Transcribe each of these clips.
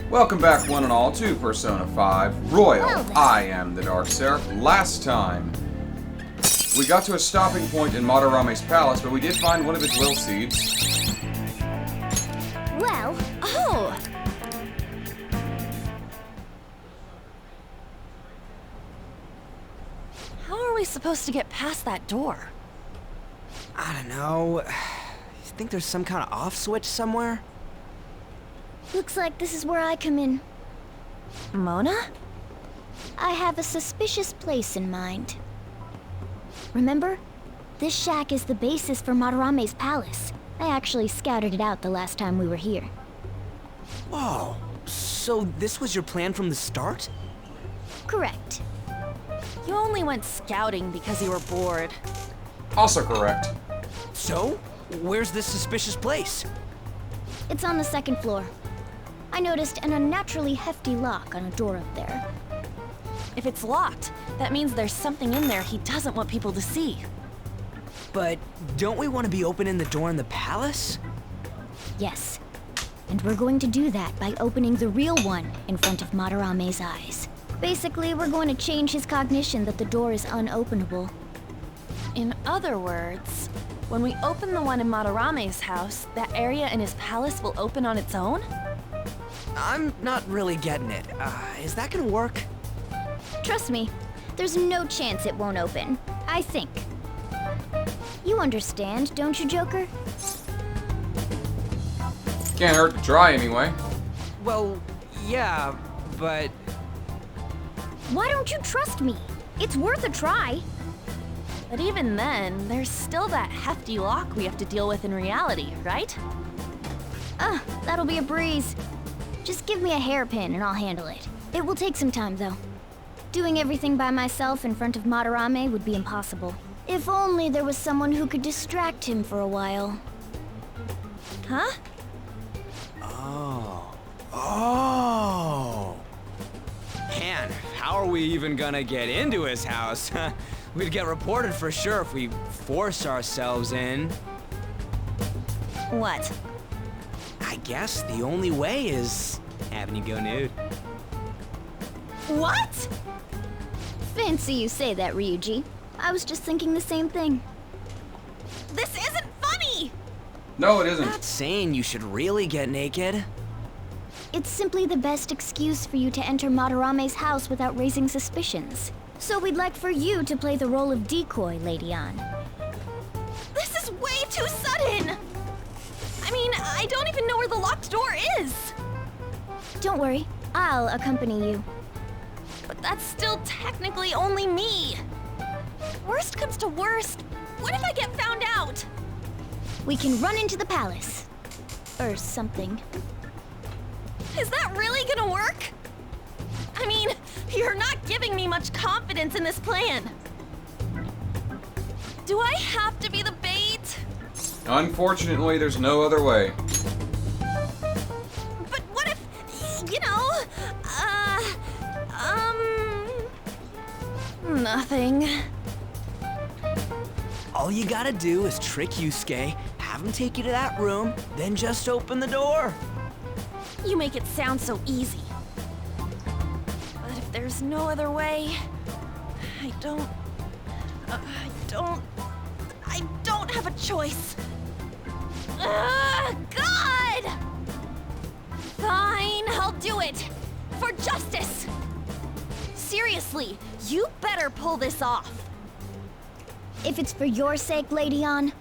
Welcome back, one and all, to Persona 5 Royal. I am the Dark Seraph. Last time, we got to a stopping point in Madarame's palace, but we did find one of his will seeds. Well, How are we supposed to get past that door? I don't know. You think there's some kind of off switch somewhere? looks like this is where I come in. Mona? I have a suspicious place in mind. Remember? This shack is the basis for Madarame's palace. I actually scouted it out the last time we were here. Whoa. So this was your plan from the start? Correct. You only went scouting because you were bored. Also correct. So, where's this suspicious place? It's on the second floor. I noticed an unnaturally hefty lock on a door up there. If it's locked, that means there's something in there he doesn't want people to see. But don't we want to be opening the door in the palace? Yes. And we're going to do that by opening the real one in front of Madarame's eyes. Basically, we're going to change his cognition that the door is unopenable. In other words, when we open the one in Madarame's house, that area in his palace will open on its own? I'm not really getting it. Is that gonna work? Trust me, there's no chance it won't open. I think. You understand, don't you, Joker? Can't hurt to try anyway. Well, yeah, but... Why don't you trust me? It's worth a try. But even then, there's still that hefty lock we have to deal with in reality, right? That'll be a breeze. Just give me a hairpin and I'll handle it. It will take some time, though. Doing everything by myself in front of Madarame would be impossible. If only there was someone who could distract him for a while. Huh? Oh. Man, how are we even gonna get into his house? We'd get reported for sure if we forced ourselves in. What? I guess the only way is having you go nude. What? Fancy you say that, Ryuji. I was just thinking the same thing. This isn't funny! No, it isn't. Not saying you should really get naked. It's simply the best excuse for you to enter Madarame's house without raising suspicions. So we'd like for you to play the role of decoy, Lady Ann. This is way too sudden! I mean, I don't even know where the locked door is! Don't worry, I'll accompany you. But that's still technically only me. Worst comes to worst, what if I get found out? We can run into the palace. Or something. Is that really gonna work? I mean, you're not giving me much confidence in this plan. Do I have to be the bait? Unfortunately, there's no other way. But what if, nothing. All you gotta do is trick Yusuke, have him take you to that room, then just open the door. You make it sound so easy. But if there's no other way, I don't have a choice. God! Fine, I'll do it. For justice. Seriously, you better pull this off. If it's for your sake, Lady Ann,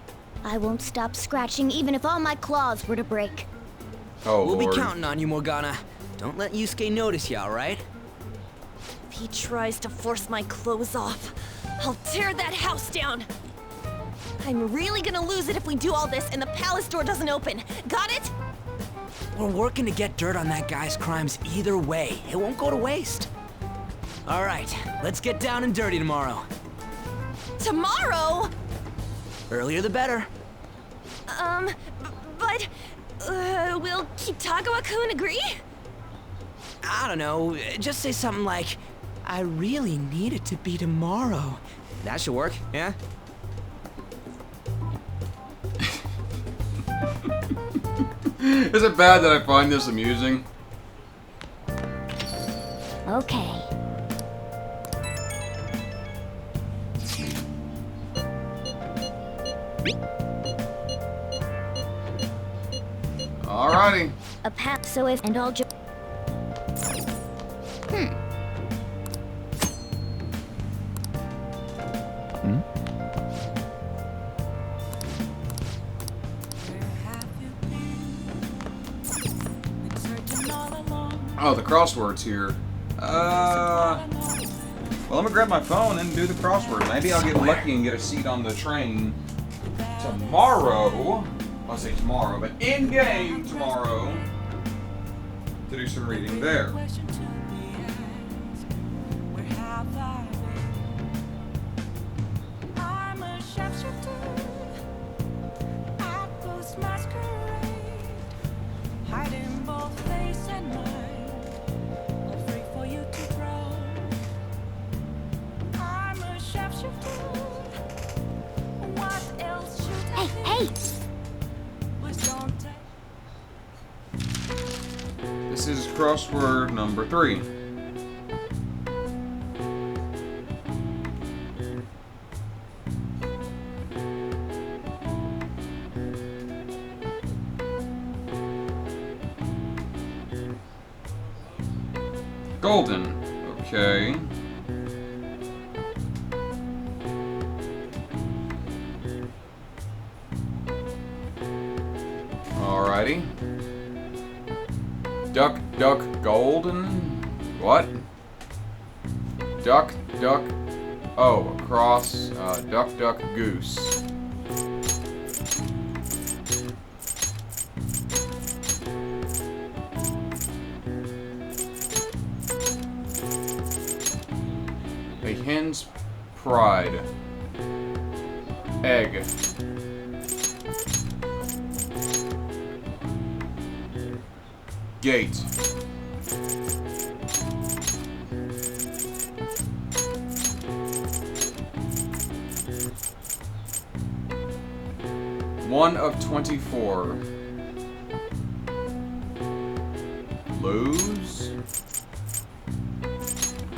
I won't stop scratching even if all my claws were to break. Oh, We'll Lord. be counting on you, Morgana. Don't let Yusuke notice you, alright? If he tries to force my clothes off, I'll tear that house down. I'm really gonna lose it if we do all this and the palace door doesn't open. Got it? We're working to get dirt on that guy's crimes either way. It won't go to waste. Alright, let's get down and dirty tomorrow. Tomorrow? Earlier the better. But will Kitagawa-kun agree? I don't know, just say something like, I really need it to be tomorrow. That should work, yeah? Is it bad that I find this amusing? Okay. Alrighty. A path, so if and I'll just. Oh, the crosswords here. Well, let me grab my phone and do the crossword. Maybe I'll get lucky and get a seat on the train tomorrow. I'll say tomorrow, but in-game tomorrow to do some reading there. Hey! This is crossword number 3. Golden. Okay. Alrighty. Duck, duck, golden? What? Duck, duck. Oh, across. Duck, duck, goose. A hen's pride. Egg. Gate. One of 24. Lose.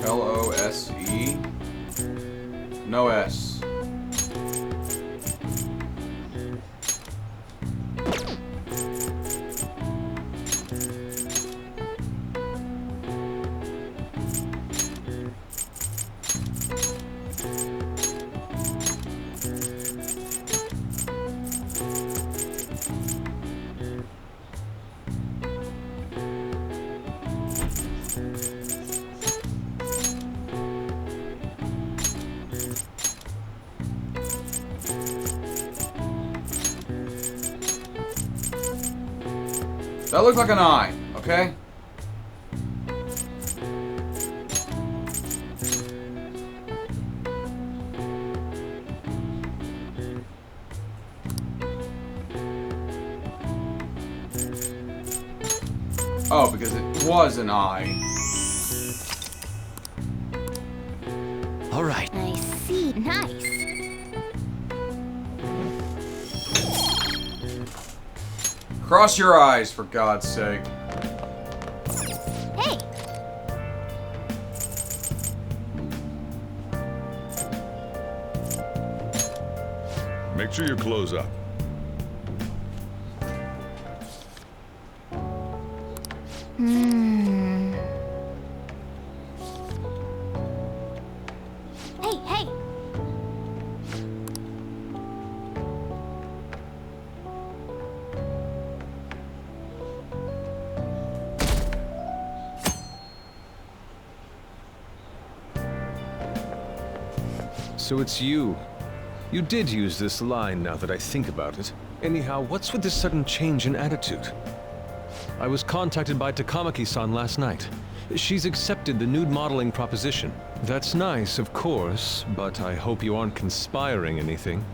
L-O-S-E. No S. That looked like an eye, okay? Oh, because it was an eye. All right. I see. Nice. Cross your eyes, for God's sake. Hey! Make sure you close up. Hey, hey! So it's you. You did use this line now that I think about it. Anyhow, what's with this sudden change in attitude? I was contacted by Takamaki-san last night. She's accepted the nude modeling proposition. That's nice, of course, but I hope you aren't conspiring anything.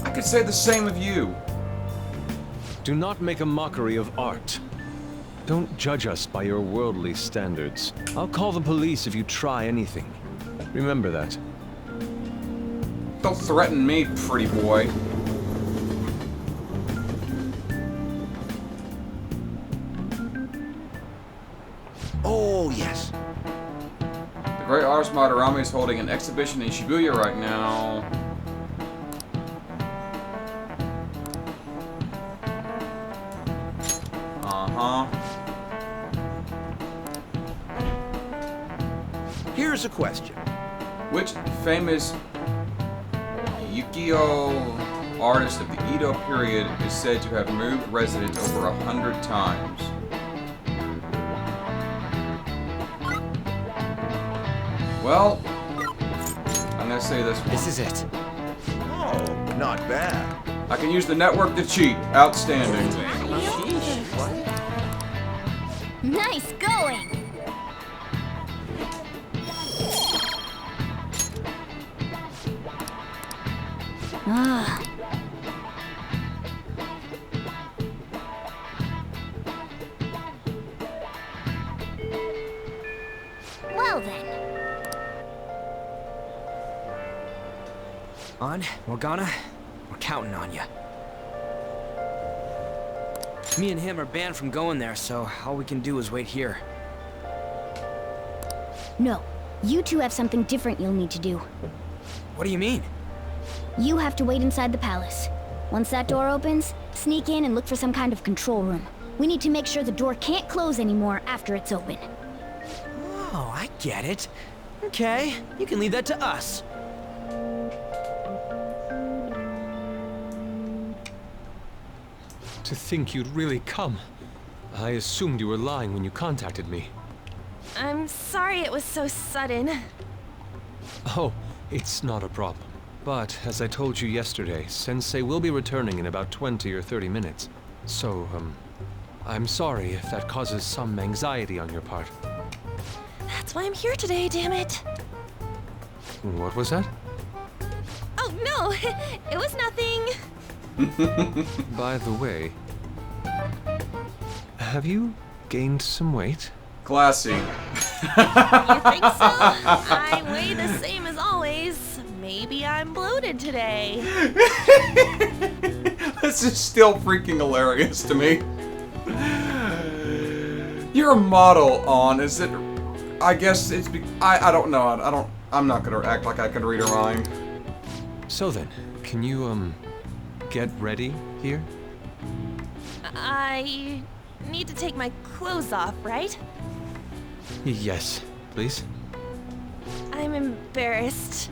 I could say the same of you. Do not make a mockery of art. Don't judge us by your worldly standards. I'll call the police if you try anything. Remember that. Don't threaten me, pretty boy. Oh, yes. The great artist Madarame is holding an exhibition in Shibuya right now. Here's a question. Which famous ukiyo artist of the Edo period is said to have moved residence over 100 times? Well, I'm gonna say this one. This is it. Oh, not bad. I can use the network to cheat. Outstanding. Nice going! Ah. Well then. On, Morgana, we're counting on you. Me and him are banned from going there, so all we can do is wait here. No. You two have something different you'll need to do. What do you mean? You have to wait inside the palace. Once that door opens, sneak in and look for some kind of control room. We need to make sure the door can't close anymore after it's open. Oh, I get it. Okay, you can leave that to us. To think you'd really come. I assumed you were lying when you contacted me. I'm sorry it was so sudden. Oh, it's not a problem. But, as I told you yesterday, Sensei will be returning in about 20 or 30 minutes. So, I'm sorry if that causes some anxiety on your part. That's why I'm here today, damn it. What was that? Oh, no, it was nothing. By the way, have you gained some weight? Classy. You think so? I weigh the same as always. Maybe I'm bloated today. This is still freaking hilarious to me. You're a model on, is it? I guess it's I don't know. I'm not gonna act like I can read her mind. So then, can you, get ready here? I need to take my clothes off, right? Yes, please. I'm embarrassed.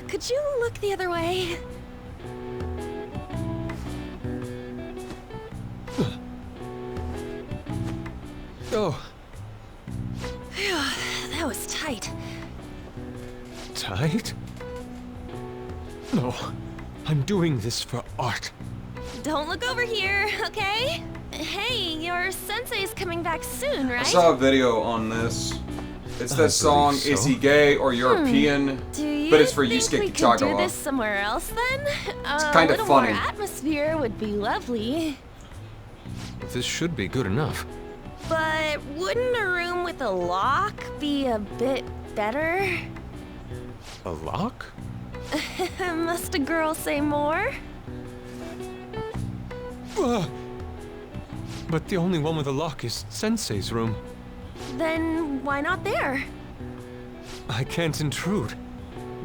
Could you look the other way? Oh, Phew, that was tight. tight? No, I'm doing this for art. Don't look over here, okay? Hey, your sensei's coming back soon, I right? saw a video on this. It's I that song, believe Is so. He Gay or European? Do you But it's for think Yusuke we could do Kichagawa. this somewhere else then? A kinda little funny. more atmosphere would be lovely. This should be good enough. But wouldn't a room with a lock be a bit better? A lock? Must a girl say more? But the only one with a lock is Sensei's room. Then why not there? I can't intrude.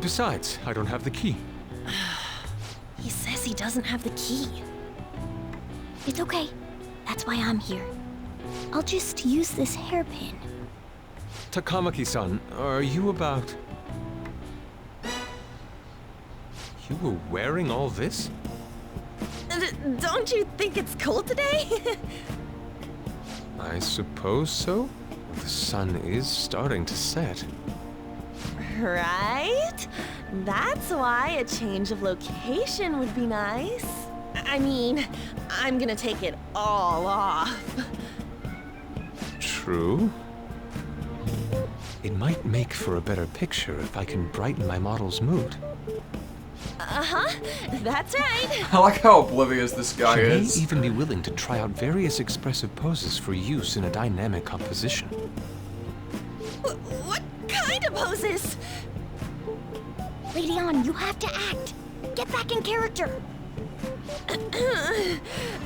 Besides, I don't have the key. He says he doesn't have the key. It's okay. That's why I'm here. I'll just use this hairpin. Takamaki-san, are you about... You were wearing all this? Don't you think it's cold today? I suppose so. The sun is starting to set. Right? That's why a change of location would be nice. I mean, I'm gonna take it all off. True. It might make for a better picture if I can brighten my model's mood. Uh-huh, that's right. I like how oblivious this guy She may is. even be willing to try out various expressive poses for use in a dynamic composition. What kind of poses? Lady On, you have to act. Get back in character.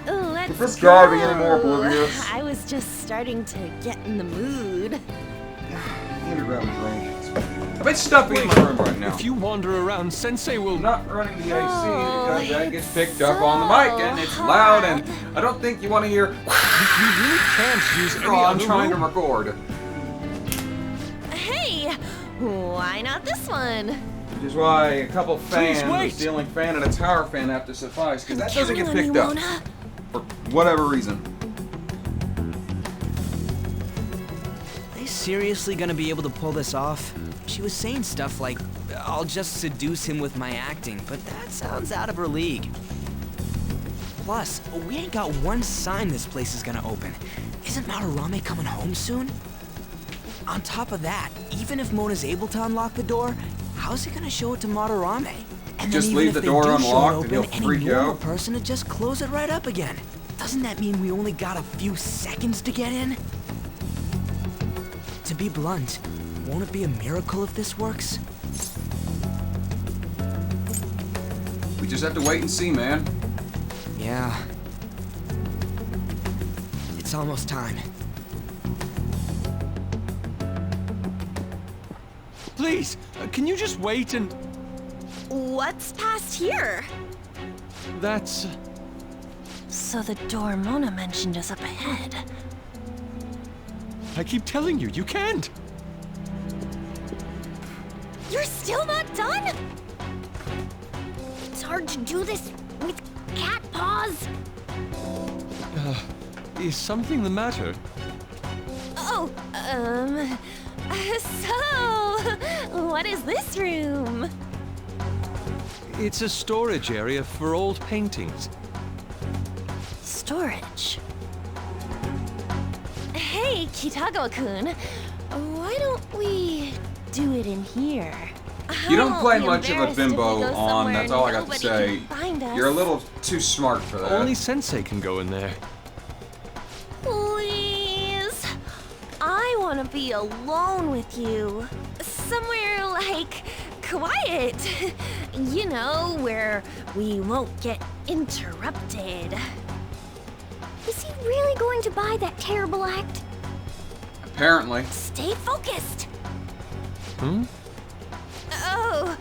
Let's If this guy go. be any more oblivious. I was just starting to get in the mood. I need to grab a drink. I bet stuffing in my room right now. If you wander around, Sensei will... I'm not running the AC Oh, because that gets it's picked up on the mic and it's so loud and hot. I don't think you want to hear. You really can't use any Oh, I'm other trying to room. record. Hey, why not this one? Which is why a couple fans, a wait. ceiling fan and a tower fan have to suffice because that doesn't get Counting on picked you, up Mona. for whatever reason. Are they seriously gonna be able to pull this off? She was saying stuff like, I'll just seduce him with my acting, but that sounds out of her league. Plus, we ain't got one sign this place is gonna open. Isn't Madarame coming home soon? On top of that, even if Mona's able to unlock the door, how's it gonna show it to Madarame? And Just then even leave if the they door do show it unlocked and open, he'll any freak normal out. person would just close it right up again. Doesn't that mean we only got a few seconds to get in? To be blunt, won't it be a miracle if this works? We just have to wait and see, man. Yeah. It's almost time. Please, can you just wait and... What's past here? That's... So the door Mona mentioned is up ahead. I keep telling you, you can't. You're still not done? It's hard to do this with cat paws. Is something the matter? Oh, so, what is this room? It's a storage area for old paintings. Storage. Hey, Kitagawa-kun, why don't we do it in here? You don't I play won't be much of a embarrassed if we bimbo go on, somewhere that's all I got to nobody say. can find us. You're a little too smart for that. Only Sensei can go in there. Please. I want to be alone with you. Somewhere like quiet. You know, where we won't get interrupted. Is he really going to buy that terrible act? Apparently. Stay focused. Hmm? Oh,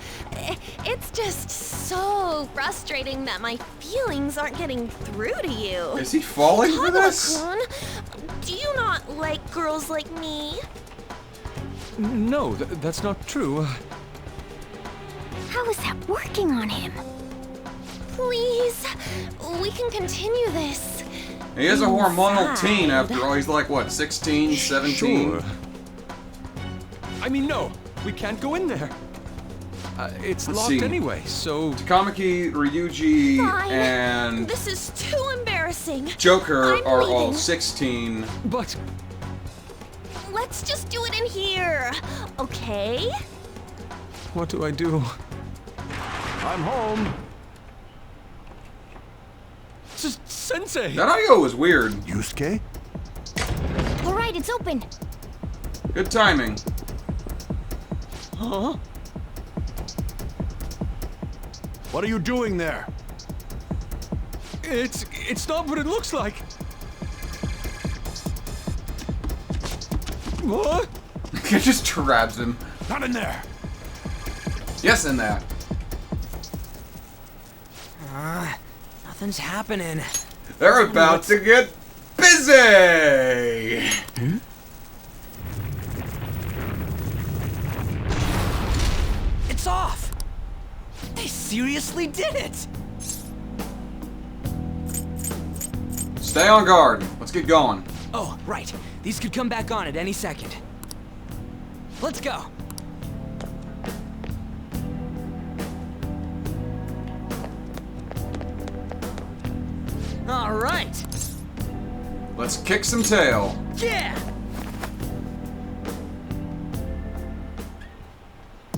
it's just so frustrating that my feelings aren't getting through to you. Is he falling for this? Kitagawa-kun, do you not like girls like me? No, that's not true. How is that working on him? Please, we can continue this. He is a hormonal Inside. teen after all. He's like, what, 16, 17? Sure. I mean, no, we can't go in there. It's Let's locked see. anyway, so... Takamaki, Ryuji, Fine. and This is too embarrassing. Joker I'm are all leaving. 16. But... Let's just do it in here, okay? what do I do? I'm home. Sensei! That audio was weird. Yusuke? All right, it's open. Good timing. Huh? What are you doing there? It's not what it looks like. What? It just grabs him. Not in there. Yes, in that. Nothing's happening. They're about to get busy! It's off! They seriously did it! Stay on guard. Let's get going. Oh, right. These could come back on at any second. Let's go. All right. Let's kick some tail. Yeah.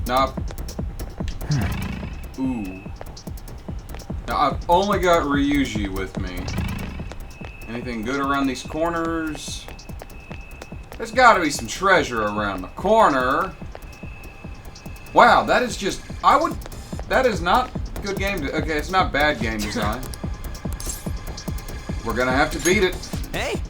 Nah. Ooh. Now, I've only got Ryuji with me. Anything good around these corners? There's gotta be some treasure around the corner. Wow, that is just... that is not Good game. Okay, it's not bad game design. We're gonna have to beat it. Hey!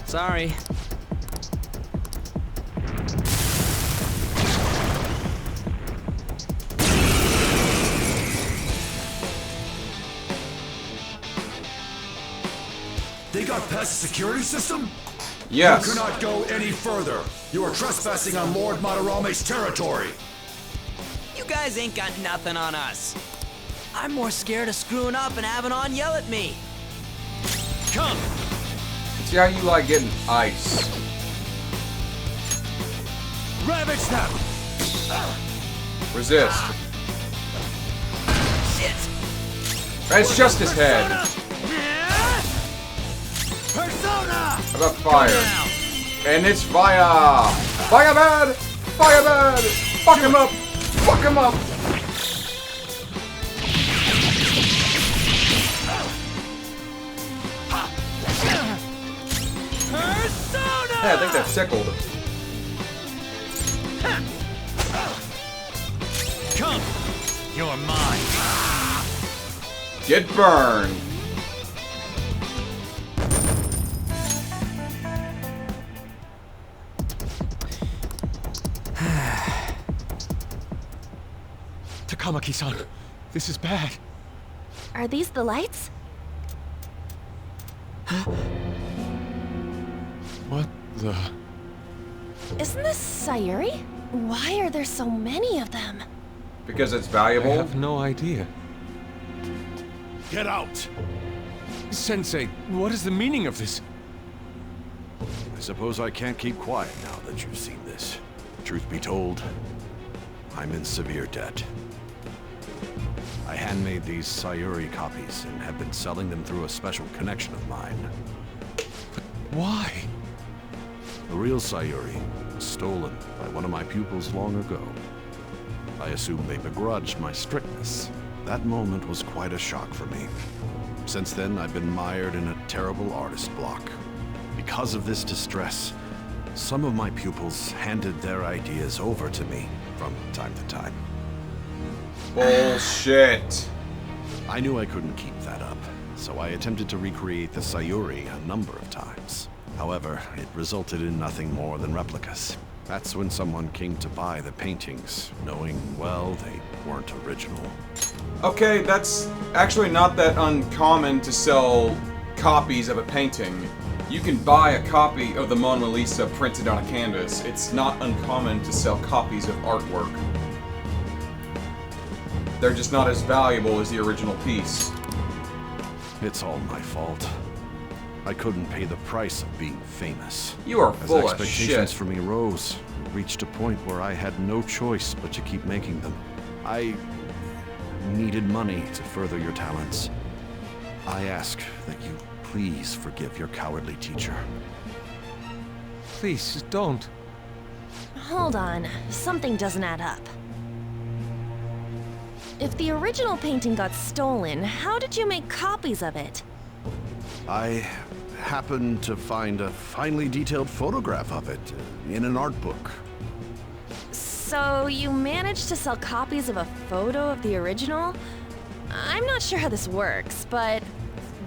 Sorry. They got past the security system? Yes. You cannot go any further. You are trespassing on Lord Madarame's territory. You guys ain't got nothing on us. I'm more scared of screwing up and having On yell at me. Come! See how you like getting ice. Ravage them! Resist. Shit! It's just his head. Persona! How about fire? And it's fire! Fire bad! Fire bad! Fuck him up! Fuck him up! Persona! Yeah, I think that tickled. Come! You're mine. Get burned! Takamaki-san, this is bad. Are these the lights? What the... Isn't this Sayuri? Why are there so many of them? Because it's I valuable. have no idea. Get out! Sensei, what is the meaning of this? I suppose I can't keep quiet now that you've seen this. Truth be told, I'm in severe debt. I handmade these Sayuri copies and have been selling them through a special connection of mine. Why? The real Sayuri was stolen by one of my pupils long ago. I assume they begrudged my strictness. That moment was quite a shock for me. Since then, I've been mired in a terrible artist block. Because of this distress, some of my pupils handed their ideas over to me from time to time. Bullshit. I knew I couldn't keep that up, so I attempted to recreate the Sayuri a number of times. However, it resulted in nothing more than replicas. That's when someone came to buy the paintings, knowing, well, they weren't original. Okay, that's actually not that uncommon to sell copies of a painting. You can buy a copy of the Mona Lisa printed on a canvas. It's not uncommon to sell copies of artwork. They're just not as valuable as the original piece. It's all my fault. I couldn't pay the price of being famous. You are As full of expectations shit. for me rose, it reached a point where I had no choice but to keep making them. I needed money to further your talents. I ask that you please forgive your cowardly teacher. Please, don't. Hold on, something doesn't add up. If the original painting got stolen, how did you make copies of it? I happened to find a finely detailed photograph of it in an art book. So you managed to sell copies of a photo of the original? I'm not sure how this works, but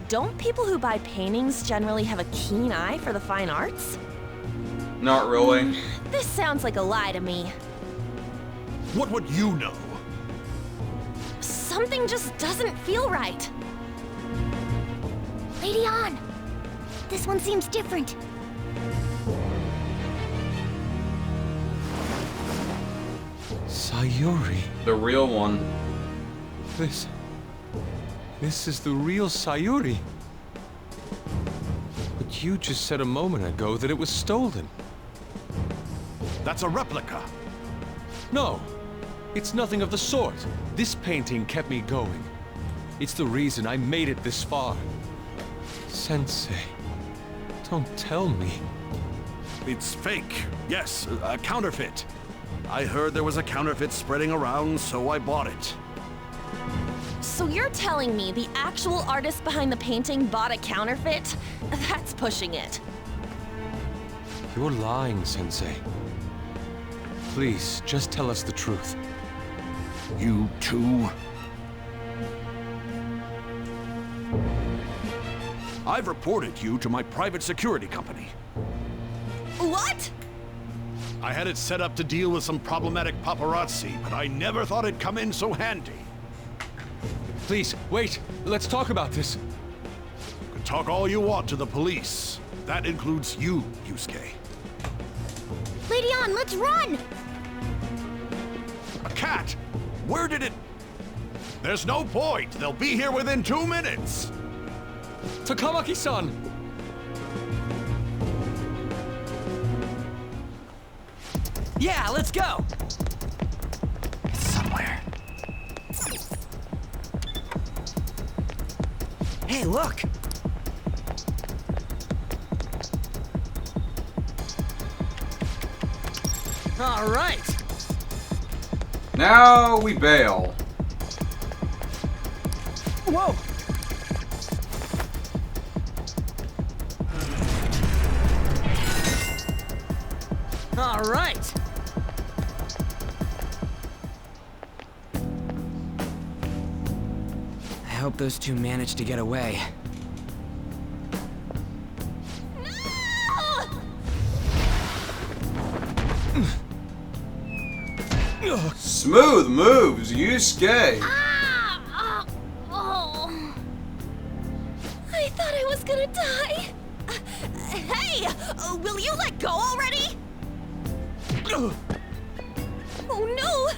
don't people who buy paintings generally have a keen eye for the fine arts? Not really. This sounds like a lie to me. What would you know? Something just doesn't feel right. Lady On! This one seems different. Sayuri. The real one. This is the real Sayuri. But you just said a moment ago that it was stolen. That's a replica. No, it's nothing of the sort. This painting kept me going. It's the reason I made it this far. Sensei, don't tell me. It's fake. Yes, a counterfeit. I heard there was a counterfeit spreading around, so I bought it. So you're telling me the actual artist behind the painting bought a counterfeit? That's pushing it. You're lying, Sensei. Please, just tell us the truth. You too? I've reported you to my private security company. What? I had it set up to deal with some problematic paparazzi, but I never thought it'd come in so handy. Please, wait. Let's talk about this. You can talk all you want to the police. That includes you, Yusuke. Lady On, let's run! A cat? Where did it... There's no point. They'll be here within 2 minutes. Takamaki-san! Yeah, let's go! It's somewhere. Hey, look! All right! Now we bail. Whoa! All right! I hope those two managed to get away. Smooth moves, Yusuke. Oh. I thought I was gonna die. Hey! Will you let go already? Oh no!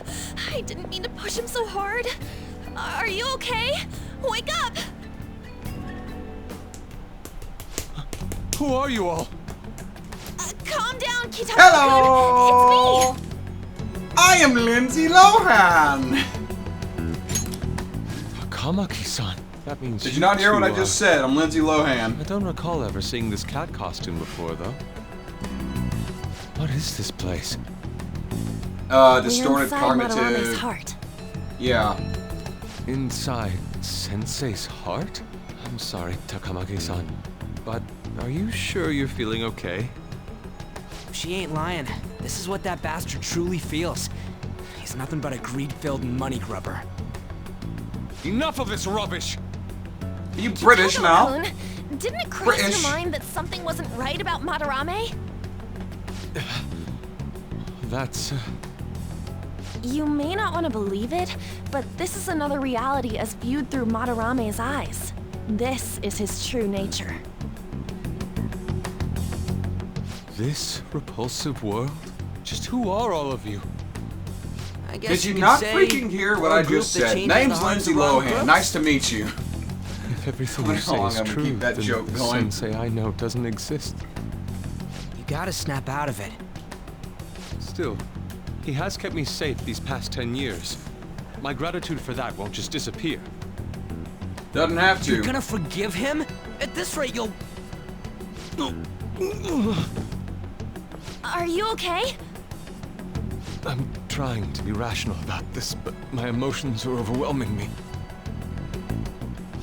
I didn't mean to push him so hard. Are you okay? Wake up! Who are you all? Calm down, Kitaro-kun. Hello! It's me! I am Lindsay Lohan. Takamaki-san. That means Did you not hear what I two just said? I'm Lindsay Lohan. I don't recall ever seeing this cat costume before, though. What is this place? Distorted We're inside Madarame's cognitive. heart. Yeah. Inside Sensei's heart? I'm sorry, Takamaki-san. But are you sure you're feeling okay? She ain't lying. This is what that bastard truly feels. He's nothing but a greed-filled money grubber. Enough of this rubbish! Are you British now? Kitaro-kun, didn't it cross British. your mind that something wasn't right about Madarame? That's... You may not want to believe it, but this is another reality as viewed through Madarame's eyes. This is his true nature. This repulsive world? Just who are all of you? I guess Did you could not say freaking hear what we're a I group just that said? changes Name's the hearts Lindsay of all Lohan. groups. Nice to meet you. If everything I you wonder how say long is I'm gonna true, keep that then joke the going. Sensei I know doesn't exist. You gotta snap out of it. Still, he has kept me safe these past 10 years. My gratitude for that won't just disappear. Doesn't have to. You're gonna forgive him? At this rate, you'll... Are you okay? I'm trying to be rational about this, but my emotions are overwhelming me.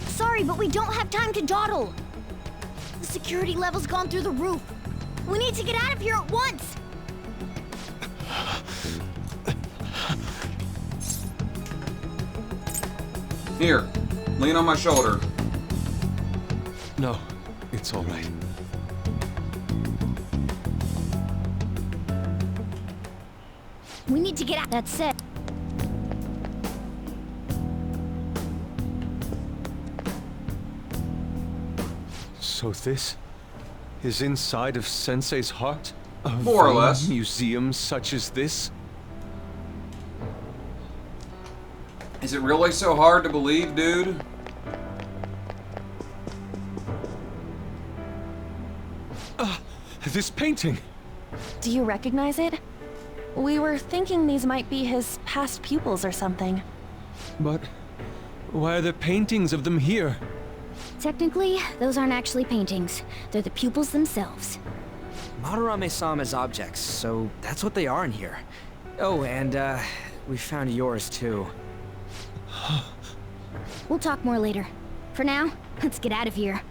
Sorry, but we don't have time to dawdle. The security level's gone through the roof. We need to get out of here at once. Here, lean on my shoulder. No, it's all right. We need to get out. That's it. So this is inside of Sensei's heart? A More or vain less. museum such as this? Is it really so hard to believe, dude? This painting! Do you recognize it? We were thinking these might be his past pupils or something. But why are there paintings of them here? Technically, those aren't actually paintings. They're the pupils themselves. Madarame saw them as objects, so that's what they are in here. Oh, and, we found yours, too. We'll talk more later. For now, let's get out of here.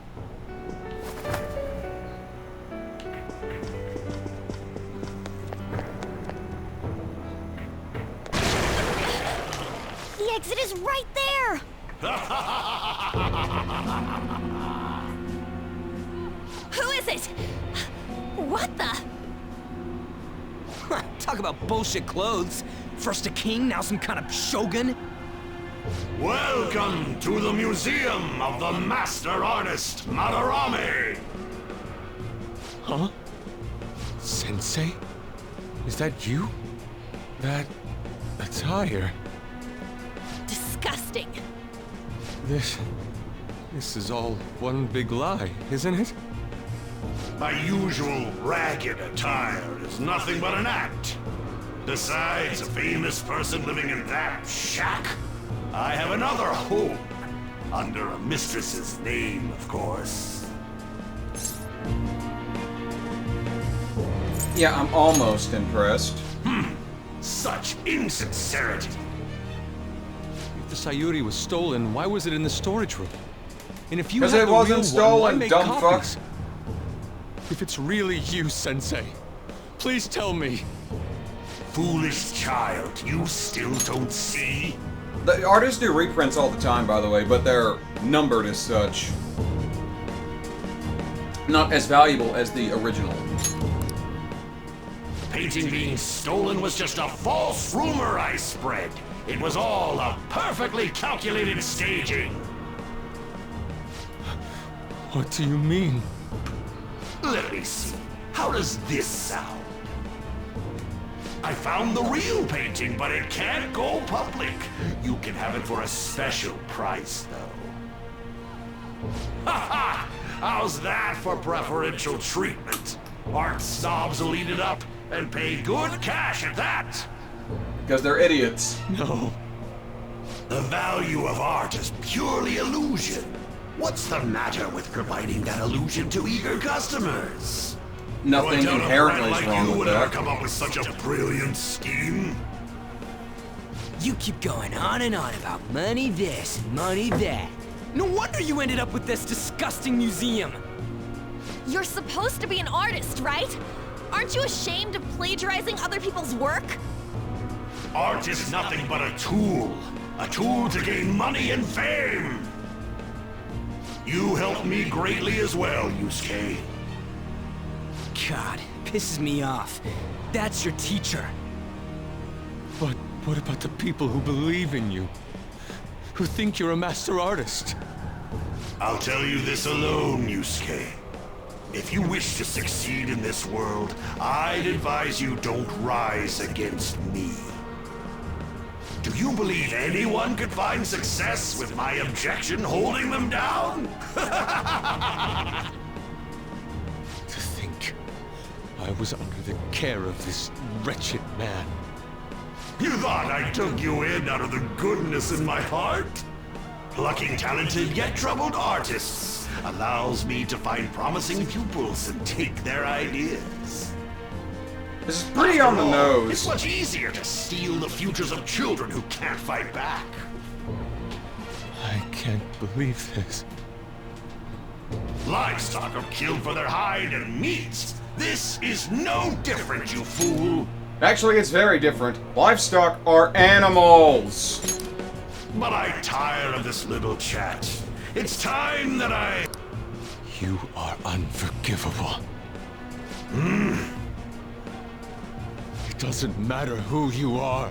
exit is right there! Who is it? What the? Talk about bullshit clothes. First a king, now some kind of shogun. Welcome to the Museum of the Master Artist, Madarame! Huh? Sensei? Is that you? That attire? Disgusting. This is all one big lie, isn't it? My usual ragged attire is nothing but an act. Besides a famous person living in that shack, I have another home. Under a mistress's name, of course. Yeah, I'm almost impressed. Such insincerity. If the Sayuri was stolen, why was it in the storage room? And if you 'Cause had it the wasn't real one, stolen, why make dumb copies? If it's really you, Sensei, please tell me. Foolish child, you still don't see? The artists do reprints all the time, by the way, but they're numbered as such. Not as valuable as the original. The painting being stolen was just a false rumor I spread. It was all a perfectly calculated staging. What do you mean? Let me see. How does this sound? I found the real painting, but it can't go public. You can have it for a special price, though. Ha ha! How's that for preferential treatment? Art snobs will eat it up and pay good cash at that. Because they're idiots. No. The value of art is purely illusion. What's the matter with providing that illusion to eager customers? Nothing Do I doubt a inherently brat is like wrong you with would ever that. come up with such a brilliant scheme? You keep going on and on about money this and money that. No wonder you ended up with this disgusting museum. You're supposed to be an artist, right? Aren't you ashamed of plagiarizing other people's work? Art is nothing but a tool. A tool to gain money and fame. You helped me greatly as well, Yusuke. God, pisses me off. That's your teacher. But what about the people who believe in you? Who think you're a master artist? I'll tell you this alone, Yusuke. If you wish to succeed in this world, I'd advise you don't rise against me. Do you believe anyone could find success with my objection holding them down? To think I was under the care of this wretched man. You thought I took you in out of the goodness in my heart? Plucking talented yet troubled artists allows me to find promising pupils and take their ideas. This is pretty on the nose. It's much easier to steal the futures of children who can't fight back. I can't believe this. Livestock are killed for their hide and meat. This is no different, you fool. Actually, it's very different. Livestock are animals. But I'm tired of this little chat. It's time that I... You are unforgivable. It doesn't matter who you are.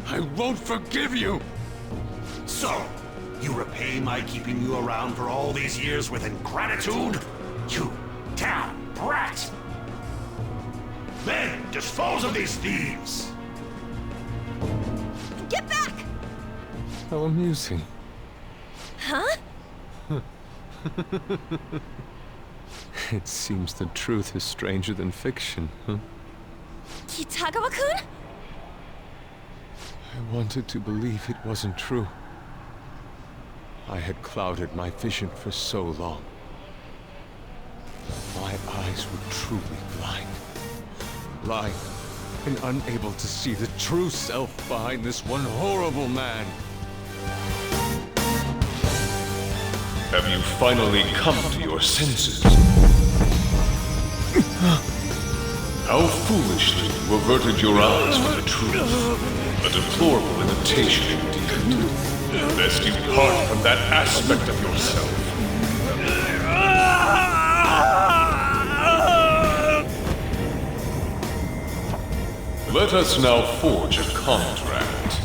I won't forgive you. So, you repay my keeping you around for all these years with ingratitude? You damn brat! Then, dispose of these thieves! Get back! How amusing. Huh? It seems the truth is stranger than fiction, huh? Kitagawa-kun? I wanted to believe it wasn't true. I had clouded my vision for so long. My eyes were truly blind. Blind and unable to see the true self behind this one horrible man. Have you finally come to your senses? How foolishly you averted your eyes from the truth. A deplorable imitation indeed. Lest you part from that aspect of yourself. Let us now forge a contract.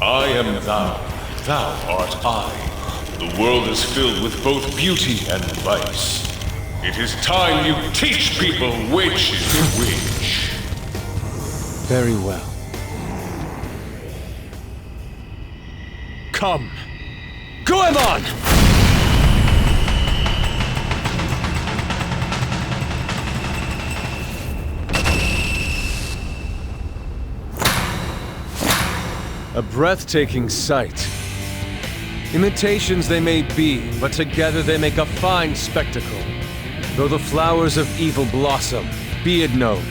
I am thou, thou art I. The world is filled with both beauty and vice. It is time you teach people which is which. Very well. Come! Goemon! A breathtaking sight. Imitations they may be, but together they make a fine spectacle. Though the flowers of evil blossom, be it known,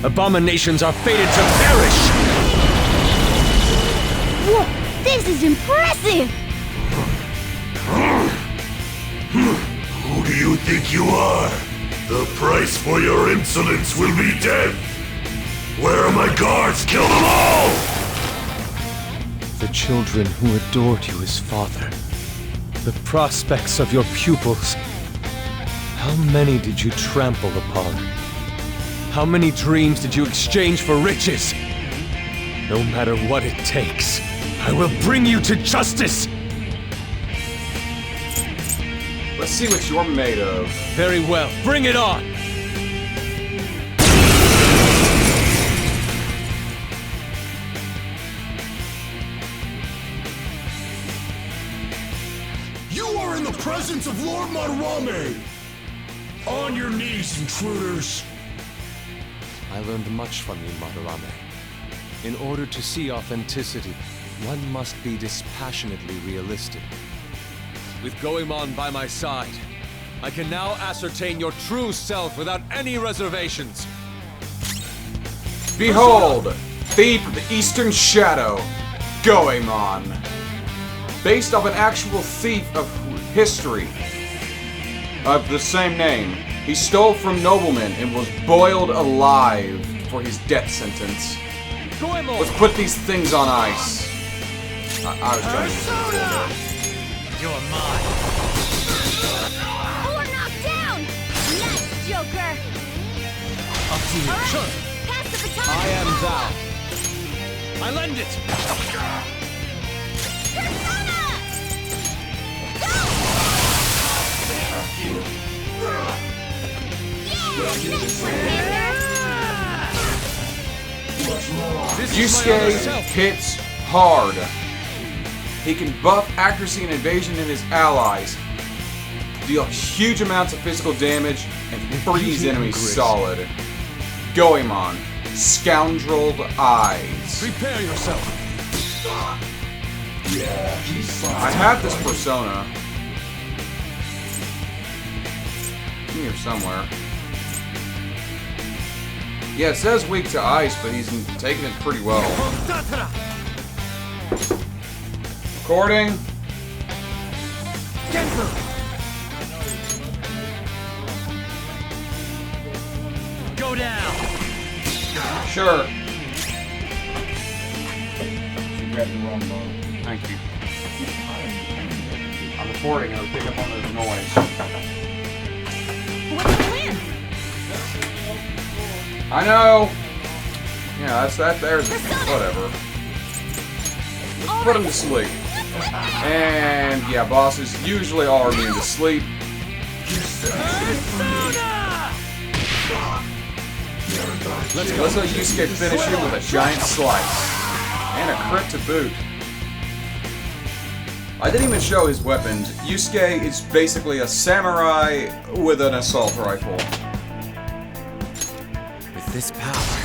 abominations are fated to perish! Whoa, this is impressive! Who do you think you are? The price for your insolence will be death! Where are my guards? Kill them all! The children who adored you as father. The prospects of your pupils. How many did you trample upon? How many dreams did you exchange for riches? No matter what it takes, I will bring you to justice! Let's see what you're made of. Very well, bring it on! You are in the presence of Lord Madarame! On your knees, intruders! I learned much from you, Madarame. In order to see authenticity, one must be dispassionately realistic. With Goemon by my side, I can now ascertain your true self without any reservations. Behold, Thief of the Eastern Shadow, Goemon. Based off an actual thief of history of the same name. He stole from noblemen and was boiled alive for his death sentence. Goemon! Let's put these things on ice. I was trying to do something. You're mine. Or knocked down! Nice, Joker! Up to you. Alright, Sure. pass the baton! I am thou. I lend it. Persona! Go! Yeah! Nice one, Panther! This is my Yusuke other self. hits hard. He can buff accuracy and evasion in his allies, deal huge amounts of physical damage, and freeze enemies solid. Goemon, Scoundreled Eyes. Prepare yourself. I have this persona. In here somewhere. Yeah, it says weak to ice, but he's taking it pretty well. Recording. Go down. Sure. You grabbed the wrong mode. Thank you. I'm recording. I'll pick up on the noise. What's the plan? I know. Yeah, that's that. There's whatever. Let's put him to sleep. And yeah, bosses usually are immune to sleep. Let's let Yusuke finish him with a giant slice. And a crit to boot. I didn't even show his weapons. Yusuke is basically a samurai with an assault rifle. With this power.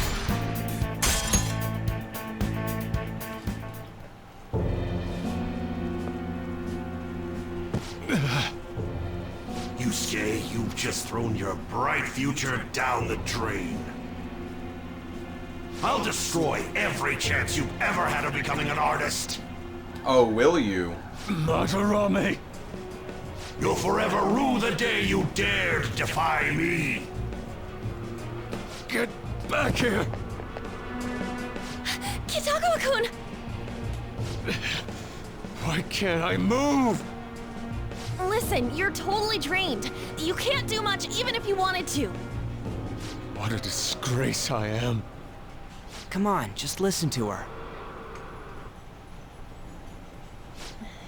Yusuke, you've just thrown your bright future down the drain. I'll destroy every chance you've ever had of becoming an artist. Oh, will you? Madarame! You'll forever rue the day you dared defy me! Get back here. Kitagawa-kun! Why can't I move? Listen, you're totally drained. You can't do much even if you wanted to. What a disgrace I am. Come on, just listen to her.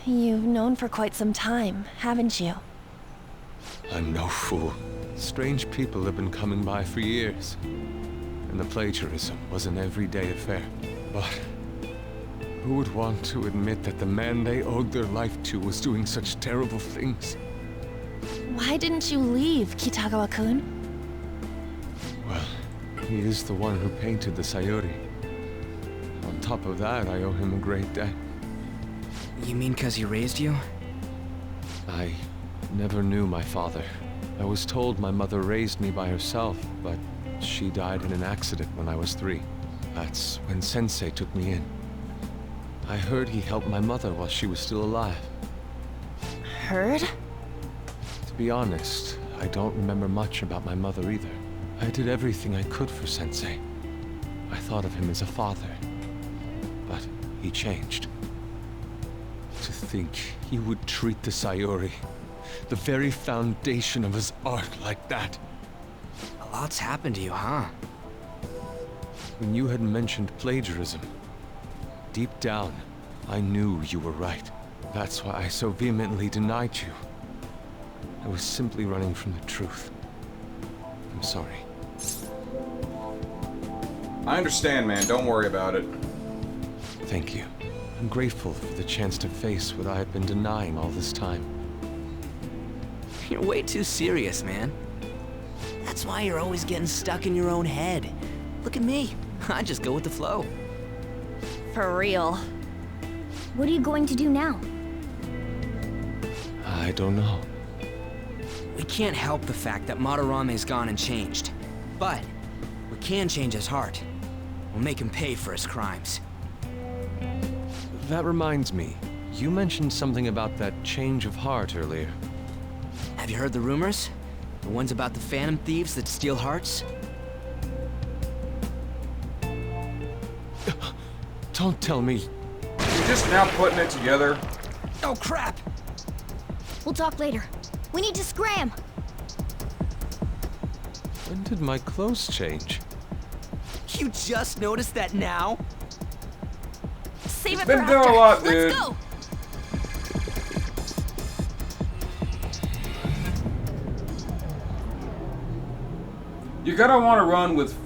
You've known for quite some time, haven't you? I'm no fool. Strange people have been coming by for years. And the plagiarism was an everyday affair. But who would want to admit that the man they owed their life to was doing such terrible things? Why didn't you leave, Kitagawa-kun? Well, he is the one who painted the Sayuri. On top of that, I owe him a great debt. You mean 'cause he raised you? I never knew my father. I was told my mother raised me by herself, but she died in an accident when I was 3. That's when Sensei took me in. I heard he helped my mother while she was still alive. Heard? To be honest, I don't remember much about my mother either. I did everything I could for Sensei. I thought of him as a father. But he changed. To think he would treat the Sayuri, the very foundation of his art, like that. A lot's happened to you, huh? When you had mentioned plagiarism, deep down, I knew you were right. That's why I so vehemently denied you. I was simply running from the truth. I'm sorry. I understand, man. Don't worry about it. Thank you. I'm grateful for the chance to face what I had been denying all this time. You're way too serious, man. That's why you're always getting stuck in your own head. Look at me. I just go with the flow. For real. What are you going to do now? I don't know. We can't help the fact that Madarame's gone and changed. But we can change his heart. We'll make him pay for his crimes. That reminds me. You mentioned something about that change of heart earlier. Have you heard the rumors? The ones about the phantom thieves that steal hearts? Don't tell me. You're just now putting it together. Oh, crap! We'll talk later. We need to scram! When did my clothes change? You just noticed that now? Save it been for doing after. a lot, dude. Let's go! You're gonna want to run with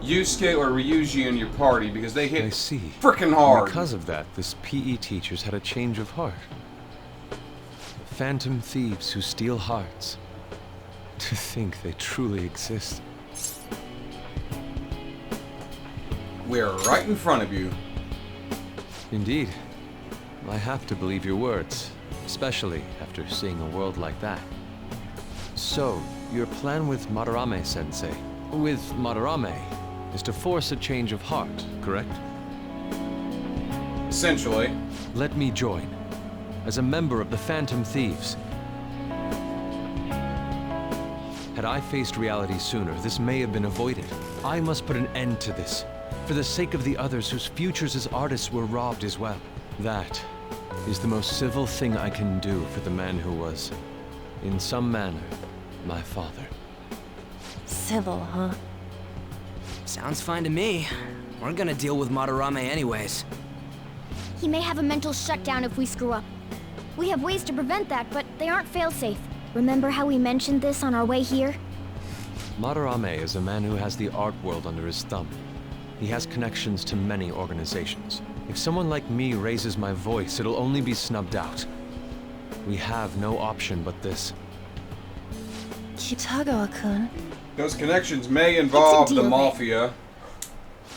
Yusuke or Ryuji in your party because they I hit see. frickin' hard. Because of that, this PE teacher's had a change of heart. Phantom thieves who steal hearts. To think they truly exist. We're right in front of you. Indeed. I have to believe your words, especially after seeing a world like that. So, your plan with Madarame-sensei, with Madarame, is to force a change of heart, correct? Essentially. Let me join, as a member of the Phantom Thieves. Had I faced reality sooner, this may have been avoided. I must put an end to this, for the sake of the others whose futures as artists were robbed as well. That is the most civil thing I can do for the man who was, in some manner, my father. Civil, huh? Sounds fine to me. We're gonna deal with Madarame anyways. He may have a mental shutdown if we screw up. We have ways to prevent that, but they aren't fail-safe. Remember how we mentioned this on our way here? Madarame is a man who has the art world under his thumb. He has connections to many organizations. If someone like me raises my voice, it'll only be snubbed out. We have no option but this. Kitagawa-kun. Those connections may involve the deal, Mafia.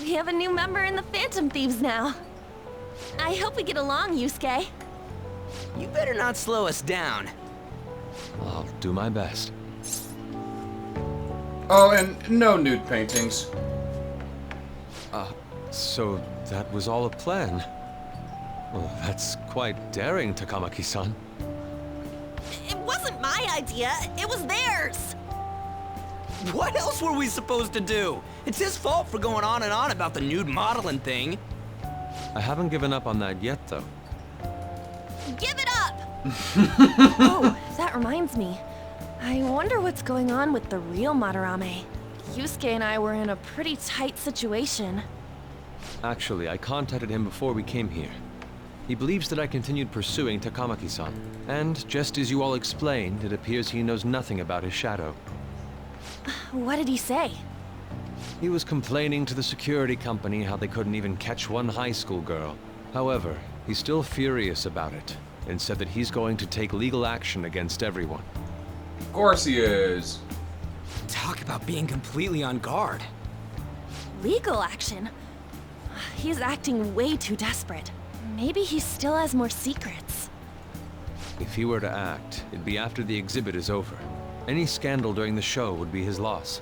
We have a new member in the Phantom Thieves now. I hope we get along, Yusuke. You better not slow us down. I'll do my best. Oh, and no nude paintings. So that was all a plan? Well, that's quite daring, Takamaki-san. It wasn't my idea, it was theirs. What else were we supposed to do? It's his fault for going on and on about the nude modeling thing. I haven't given up on that yet, though. Give it up! Oh, that reminds me. I wonder what's going on with the real Madarame. Yusuke and I were in a pretty tight situation. Actually, I contacted him before we came here. He believes that I continued pursuing Takamaki-san. And, just as you all explained, it appears he knows nothing about his shadow. What did he say? He was complaining to the security company how they couldn't even catch one high school girl. However, he's still furious about it, and said that he's going to take legal action against everyone. Of course he is. Talk about being completely on guard. Legal action? He's acting way too desperate. Maybe he still has more secrets. If he were to act, it'd be after the exhibit is over. Any scandal during the show would be his loss.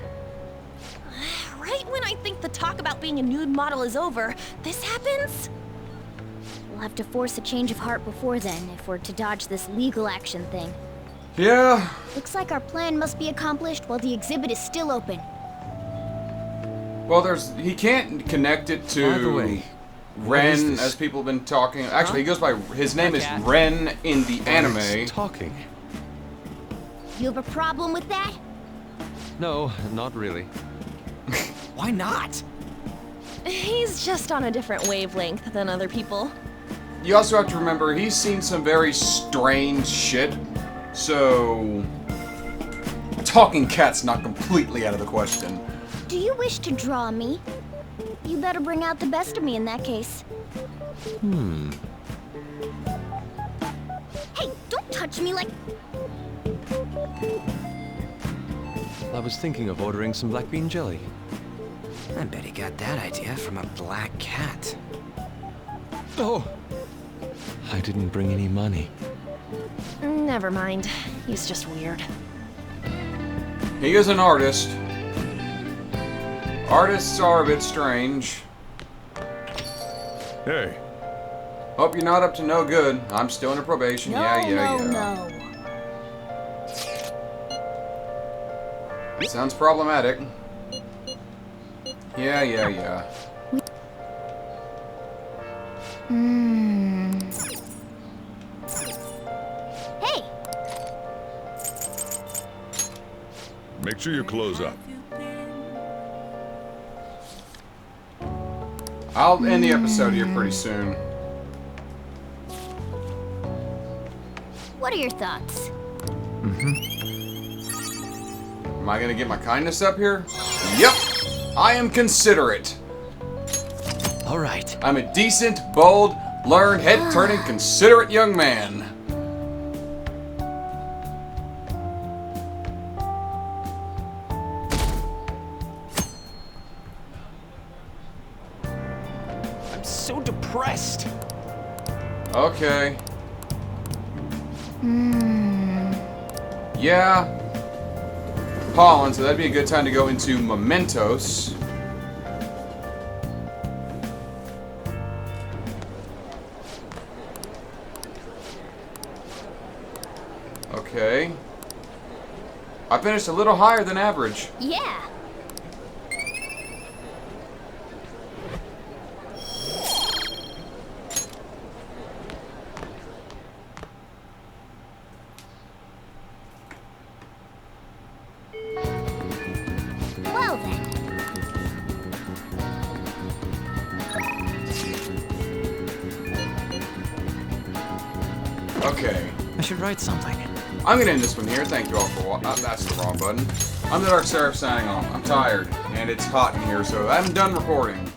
Right when I think the talk about being a nude model is over, this happens? We'll have to force a change of heart before then if we're to dodge this legal action thing. Yeah. Looks like our plan must be accomplished while the exhibit is still open. Well, he can't connect it to By the way, Ren, as people have been talking. Actually, he goes by, his name is Ren in the anime. Talking? You have a problem with that? No, not really. Why not? He's just on a different wavelength than other people. You also have to remember, he's seen some very strange shit, so talking cat's not completely out of the question. Do you wish to draw me? You better bring out the best of me in that case. Hey, don't touch me like... I was thinking of ordering some black bean jelly. I bet he got that idea from a black cat. Oh! I didn't bring any money. Never mind. He's just weird. He is an artist. Artists are a bit strange. Hey. Hope you're not up to no good. I'm still in a probation. No, Yeah. no. Sounds problematic. Yeah. Hey! Make sure you close up. I'll end the episode here pretty soon. What are your thoughts? Am I gonna get my kindness up here? Yep! I am considerate. All right. I'm a decent, bold, learned, head-turning, considerate young man. I'm so depressed. Okay. Yeah. Pollen, so that'd be a good time to go into Mementos. Okay. I finished a little higher than average. Yeah. Well then. Okay. I should write something. I'm gonna end this one here. Thank you all for watching. That's the wrong button. I'm the Dark Seraph signing off. I'm tired, and it's hot in here, so I'm done recording.